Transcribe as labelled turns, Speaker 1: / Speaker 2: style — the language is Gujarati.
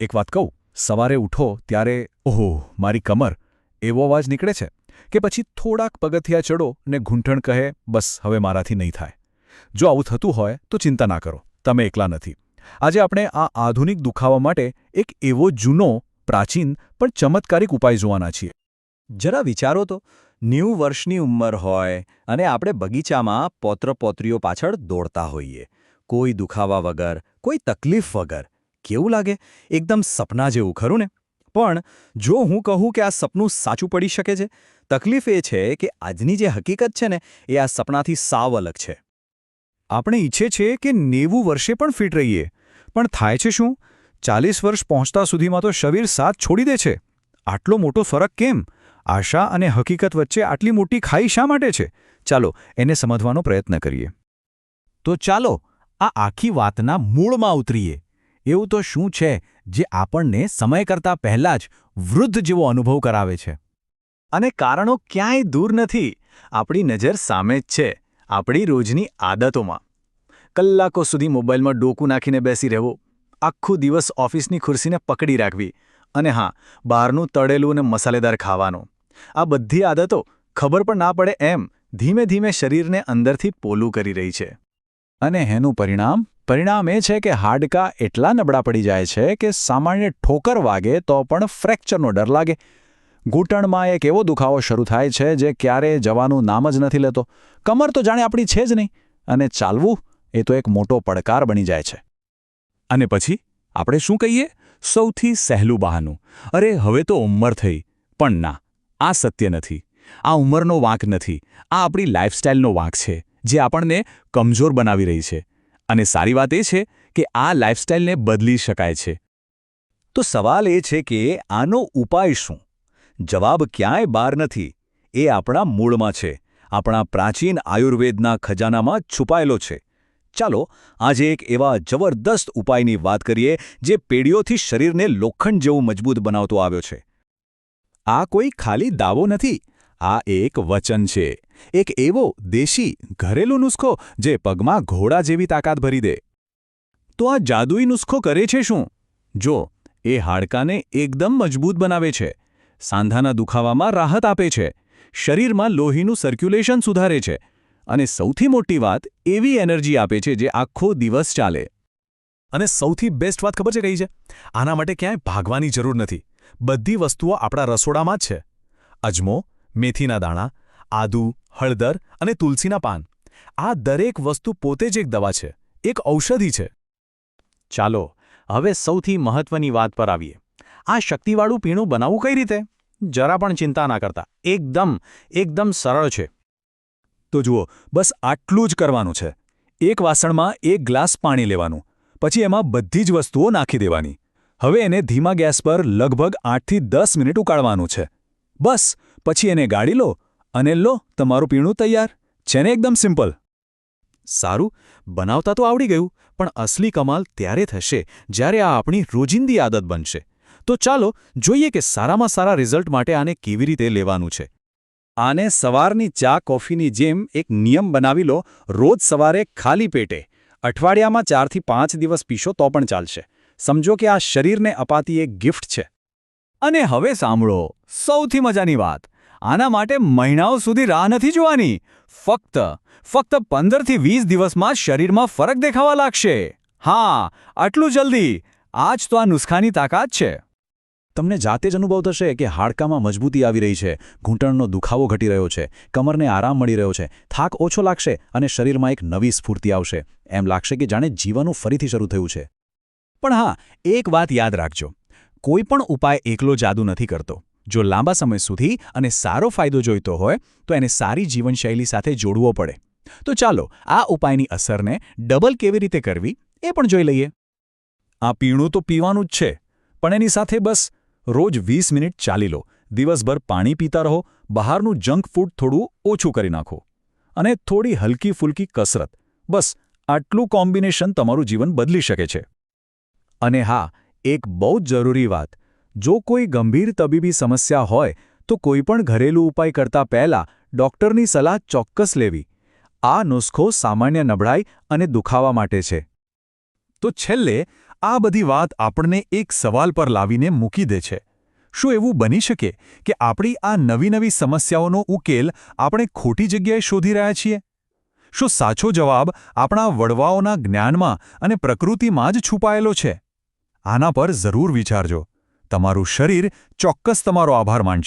Speaker 1: એક વાત કહું, સવારે ઉઠો ત્યારે ઓહો મારી કમર એવો અવાજ નીકળે છે કે પછી થોડાક પગથિયા ચડો ને ઘૂંટણ કહે બસ હવે મારાથી નહીં થાય. જો આવું થતું હોય તો ચિંતા ના કરો, તમે એકલા નથી. આજે આપણે આ આધુનિક દુખાવા માટે એક એવો જૂનો, પ્રાચીન પણ ચમત્કારિક ઉપાય જોવાના છીએ.
Speaker 2: જરા વિચારો તો, 90 વર્ષની ઉંમર હોય અને આપણે બગીચામાં પૌત્ર-પૌત્રીઓ પાછળ દોડતા હોઈએ. કોઈ દુખાવા વગર, કોઈ તકલીફ વગર. કેવું લાગે? એકદમ સપના જેવું, ખરું ને? પણ જો હું કહું કે આ સપનું સાચું પડી શકે છે, તકલીફ એ છે કે આજની જે હકીકત છે ને એ આ સપનાથી સાવ અલગ છે.
Speaker 1: આપણે ઈચ્છે છીએ કે 90 વર્ષે પણ ફિટ રહીએ, પણ થાય છે શું? 40 વર્ષ પહોંચતા સુધીમાં તો શરીર સાથ છોડી દે છે. આટલો મોટો ફરક કેમ? આશા અને હકીકત વચ્ચે આટલી મોટી ખાઈ શા માટે છે? ચાલો એને સમજવાનો પ્રયત્ન કરીએ.
Speaker 3: તો ચાલો આ આખી વાતના મૂળમાં ઉતરીએ. એવું તો શું છે જે આપણને સમય કરતાં પહેલાં જ વૃદ્ધ જેવો અનુભવ કરાવે છે?
Speaker 2: અને કારણો ક્યાંય દૂર નથી, આપણી નજર સામે જ છે, આપણી રોજની આદતોમાં. કલાકો સુધી મોબાઈલમાં ડોકું નાખીને બેસી રહેવું, આખો દિવસ ઓફિસની ખુરશીને પકડી રાખવી, અને હા, બહારનું તળેલું અને મસાલેદાર ખાવાનું. આ બધી આદતો ખબર પણ ના પડે એમ ધીમે ધીમે શરીરને અંદરથી પોલું કરી રહી છે.
Speaker 1: અને એનું પરિણામ એ છે કે હાડકાં એટલા નબળા પડી જાય છે કે સામાન્ય ઠોકર વાગે તો પણ ફ્રેક્ચરનો ડર લાગે. ઘૂંટણમાં એક એવો દુખાવો શરૂ થાય છે જે ક્યારેય જવાનું નામ જ નથી લેતો. કમર તો જાણે આપણી છે જ નહીં, અને ચાલવું એ તો એક મોટો પડકાર બની જાય છે. અને પછી આપણે શું કહીએ? સૌથી સહેલું બહાનું, અરે હવે તો ઉંમર થઈ. પણ ના, આ સત્ય નથી. આ ઉંમરનો વાંક નથી, આ આપણી લાઇફસ્ટાઇલનો વાંક છે જે આપણને કમજોર બનાવી રહી છે. અને સારી વાત એ છે કે આ લાઇફસ્ટાઇલને બદલી શકાય છે.
Speaker 2: તો સવાલ એ છે કે આનો ઉપાય શું? જવાબ ક્યાંય બહાર નથી, એ આપણા મૂળમાં છે, આપણા પ્રાચીન આયુર્વેદના ખજાનામાં છુપાયેલો છે. ચાલો આજે એક એવા જબરદસ્ત ઉપાયની વાત કરીએ જે પેઢીઓથી શરીરને લોખંડ જેવું મજબૂત બનાવતો આવ્યો છે.
Speaker 1: આ કોઈ ખાલી દાવો નથી, આ એક વચન છે, એક એવો દેશી ઘરેલું નુસ્ખો જે પગમાં ઘોડા જેવી તાકાત ભરી દે. તો આ જાદુઈ નુસ્ખો કરે છે શું? જો, એ હાડકાને એકદમ મજબૂત બનાવે છે, સાંધાના દુખાવામાં રાહત આપે છે, શરીરમાં લોહીનું સર્ક્યુલેશન સુધારે છે, અને સૌથી મોટી વાત, એવી એનર્જી આપે છે જે આખો દિવસ ચાલે. અને સૌથી બેસ્ટ વાત ખબર છે કઈ છે? આના માટે ક્યાંય ભાગવાની જરૂર નથી. બધી વસ્તુઓ આપણા રસોડામાં જ છે. અજમો, મેથીના દાણા, આદુ, હળદર અને તુલસીના પાન. આ દરેક વસ્તુ પોતે જ એક દવા છે, એક ઔષધિ છે.
Speaker 3: ચાલો હવે સૌથી મહત્વની વાત પર આવીએ. આ શક્તિવાળું પીણું બનાવવું કઈ રીતે? જરા પણ ચિંતા ના કરતા, એકદમ સરળ છે.
Speaker 1: તો જુઓ, બસ આટલું જ કરવાનું છે. એક વાસણમાં 1 ગ્લાસ પાણી લેવાનું, પછી એમાં બધી જ વસ્તુઓ નાખી દેવાની. હવે એને ધીમા ગેસ પર લગભગ 8 થી 10 મિનિટ ઉકાળવાનું છે. બસ, પછી એને ગાળી લો અને લો, તમારું પીણું તૈયાર. છે ને એકદમ સિમ્પલ. સારું, બનાવતા તો આવડી ગયું, પણ અસલી કમાલ ત્યારે થશે જ્યારે આ આપણી રોજિંદી આદત બનશે. તો ચાલો જોઈએ કે સારામાં સારા રિઝલ્ટ માટે આને કેવી રીતે લેવાનું છે.
Speaker 2: આને સવારની ચા કોફીની જેમ એક નિયમ બનાવી લો. રોજ સવારે ખાલી પેટે, અઠવાડિયામાં 4 થી 5 દિવસ પીશો તો પણ ચાલશે. સમજો કે આ શરીરને અપાતી એક ગિફ્ટ છે.
Speaker 3: અને હવે સાંભળો સૌથી મજાની વાત. આના માટે મહિનાઓ સુધી રાહ નથી જોવાની. ફક્ત 15 થી 20 દિવસમાં શરીરમાં ફરક દેખાવા લાગશે. હા, આટલું જલ્દી. આ જ તો આ નુસ્ખાની તાકાત છે.
Speaker 1: તમને જાતે જ અનુભવ થશે કે હાડકામાં મજબૂતી આવી રહી છે, ઘૂંટણનો દુખાવો ઘટી રહ્યો છે, કમરને આરામ મળી રહ્યો છે, થાક ઓછો લાગશે અને શરીરમાં એક નવી સ્ફૂર્તિ આવશે. એમ લાગશે કે જાણે જીવવાનું ફરીથી શરૂ થયું છે. પણ હા, એક વાત યાદ રાખજો, કોઈ પણ ઉપાય એકલો જાદુ નથી કરતો. જો લાંબા સમય સુધી અને સારો ફાયદો જોઈતો હોય તો એને સારી જીવનશૈલી સાથે જોડવો પડે. તો ચાલો આ ઉપાયની અસરને ડબલ કેવી રીતે કરવી એ પણ જોઈ લઈએ. આ પીણું તો પીવાનું જ છે, પણ એની સાથે બસ રોજ 20 મિનિટ ચાલી લો, દિવસભર પાણી પીતા રહો, બહારનું જંક ફૂડ થોડું ઓછું કરી નાખો, અને થોડી હલકી ફૂલકી કસરત. બસ આટલું કોમ્બિનેશન તમારું જીવન બદલી શકે છે. અને હા, એક બહુ જ જરૂરી વાત, જો કોઈ ગંભીર તબીબી સમસ્યા હોય તો કોઈપણ ઘરેલું ઉપાય કરતા પહેલાં ડૉક્ટરની સલાહ ચોક્કસ લેવી. આ નુસ્ખો સામાન્ય નબળાઈ અને દુખાવા માટે છે. તો છેલ્લે
Speaker 4: આ બધી વાત આપણને એક સવાલ પર લાવીને મૂકી દે છે. શું એવું બની શકે કે આપણી આ નવી સમસ્યાઓનો ઉકેલ આપણે ખોટી જગ્યાએ શોધી રહ્યા છીએ? શું સાચો જવાબ આપણા વડવાઓના જ્ઞાનમાં અને પ્રકૃતિમાં જ છુપાયેલો છે? આના પર જરૂર વિચારજો. તમારું શરીર ચોક્કસ તમારો આભાર માનશે.